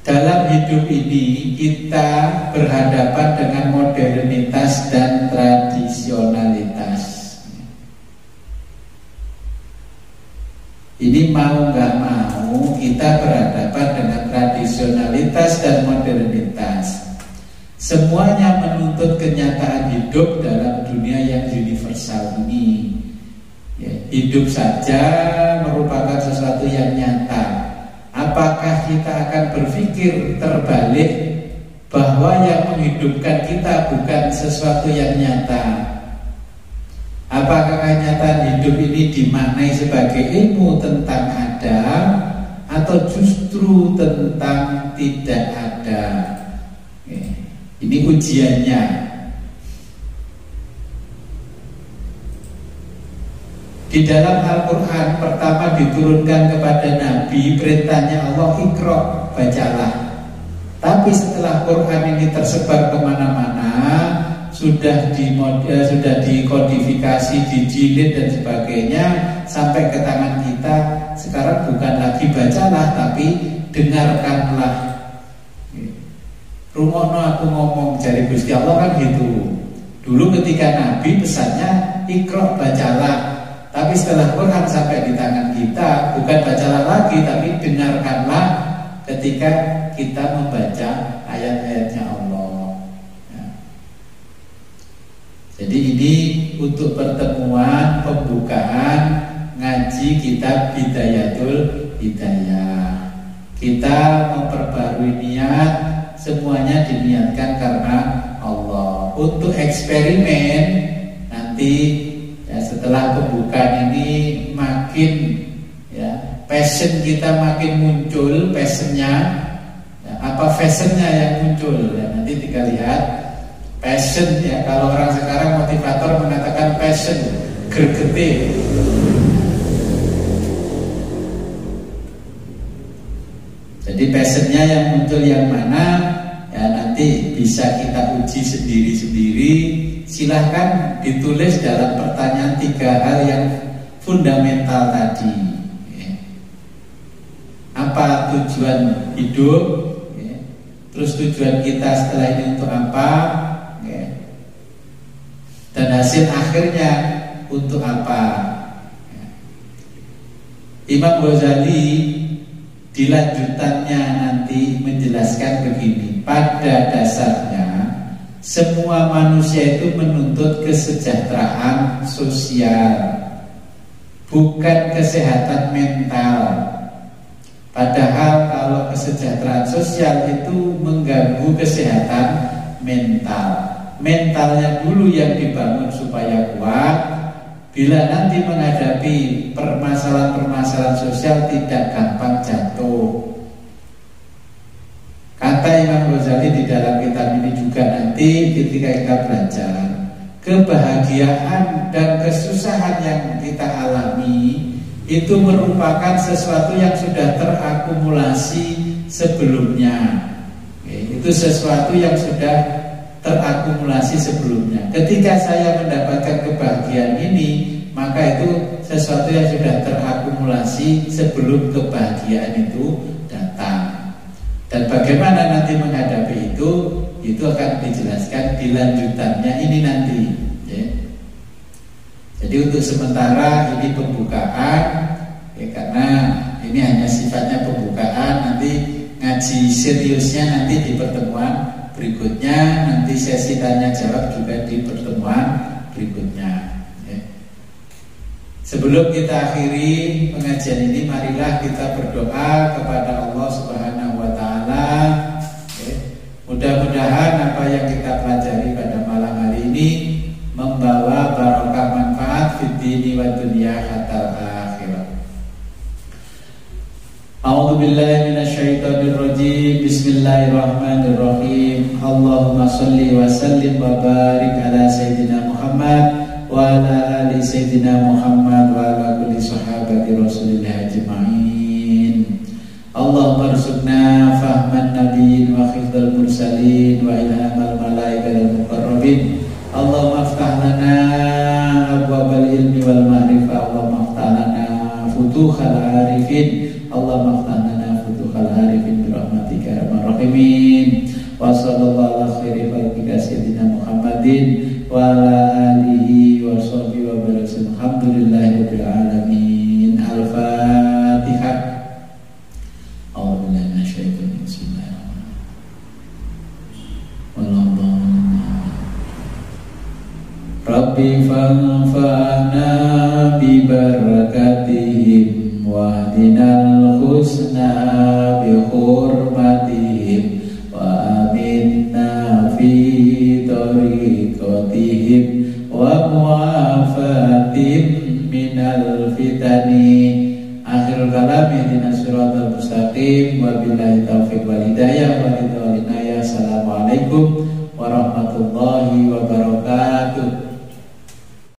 Dalam hidup ini kita berhadapan dengan modernitas dan tradisionalitas. Ini mau nggak mau kita berhadapan dengan tradisionalitas dan modernitas. Semuanya menuntut kenyataan hidup dalam dunia yang universal ini. Ya, hidup saja merupakan sesuatu yang nyata. Apakah kita akan berpikir terbalik bahwa yang menghidupkan kita bukan sesuatu yang nyata? Apakah kenyataan hidup ini dimaknai sebagai ilmu tentang ada atau justru tentang tidak ada? Ini ujiannya. Di dalam Al-Quran pertama diturunkan kepada Nabi, perintahnya Allah Iqra, bacalah. Tapi setelah Quran ini tersebar kemana-mana, sudah dikodifikasi, dijilid dan sebagainya sampai ke tangan kita. Sekarang bukan lagi bacalah, tapi dengarkanlah. Rumono aku ngomong, jari Gusti Allah kan gitu. Dulu ketika Nabi pesannya Iqra, bacalah. Tapi setelah Quran sampai di tangan kita, bukan bacalah lagi, tapi dengarkanlah ketika kita membaca ayat-ayatnya Allah. Jadi ini untuk pertemuan pembukaan ngaji kitab Bidayatul Hidayah. Kita memperbarui niat, semuanya diniatkan karena Allah. Untuk eksperimen nanti ya, setelah pembukaan ini makin ya, passion kita makin muncul, passionnya ya, apa fashionnya yang muncul ya, nanti kita lihat passion ya. Kalau orang sekarang motivator mengatakan passion, gergete. Jadi passionnya yang muncul yang mana ya, nanti bisa kita uji sendiri-sendiri. Silahkan ditulis dalam pertanyaan 3 hal yang fundamental tadi ya. Apa tujuan hidup ya. Terus tujuan kita setelah ini untuk apa ya. Dan hasil akhirnya untuk apa ya. Imam Ghazali di lanjutannya nanti menjelaskan begini. Pada dasarnya semua manusia itu menuntut kesejahteraan sosial, bukan kesehatan mental. Padahal kalau kesejahteraan sosial itu mengganggu kesehatan mental. Mentalnya dulu yang dibangun supaya kuat. Bila nanti menghadapi permasalahan-permasalahan sosial tidak gampang jatuh. Kata Imam Ghazali di dalam kitab ini juga nanti ketika kita belajar, kebahagiaan dan kesusahan yang kita alami itu merupakan sesuatu yang sudah terakumulasi sebelumnya. Itu sesuatu yang sudah terakumulasi sebelumnya. Ketika saya mendapatkan kebahagiaan ini, maka itu sesuatu yang sudah terakumulasi sebelum kebahagiaan itu datang. Dan bagaimana nanti menghadapi itu akan dijelaskan di lanjutannya ini nanti ya. Jadi untuk sementara ini pembukaan ya, karena ini hanya sifatnya pembukaan. Nanti ngaji seriusnya nanti di pertemuan berikutnya, nanti sesi tanya jawab juga di pertemuan berikutnya ya. Sebelum kita akhiri pengajian ini, marilah kita berdoa kepada Allah Subhanahu wa Ta'ala ya. Mudah-mudahan apa yang kita pelajari pada malam hari ini membawa barokah manfaat fid dini wa dunya hatta akhirah. A'udzu billahi minasyaitonir rajim. Bismillahirrahmanirrahim. Allahumma shalli wa sallim wa barik ala sayyidina Muhammad wa ala ali sayyidina Muhammad wa ala kulli sahabati Rasulillah ajma'in. Allahumma rzuqna fahman nabiyyin wa hifdzal mursalin wa ilhamal malaikatil muqarrabin. Allahumma aftah lana abwabal ilmi wal ma'rifah. Allahumma aftah lana futuhal arifin. Allahumma aftah lana futuhal arifin bi rahmatika ya arhamar rahimin. Wa sallallahu ala khairi khalqika sayyidina Muhammadin wa ala alihi wa sahbihi wa barik. Alhamdulillahirabbil alamin. Al-Fatihah. A'udzu billahi minasyaitonir rajim. Bismillahirrahmanirrahim. Rabbi fanfa'na bi barakatihim wahdinal husna bi hurmatihim wa aminna fi tariqatihim wa mu'afatim minal fitani. Akhirul kalam ihdinas siratal mustaqim wa billahi taufiq.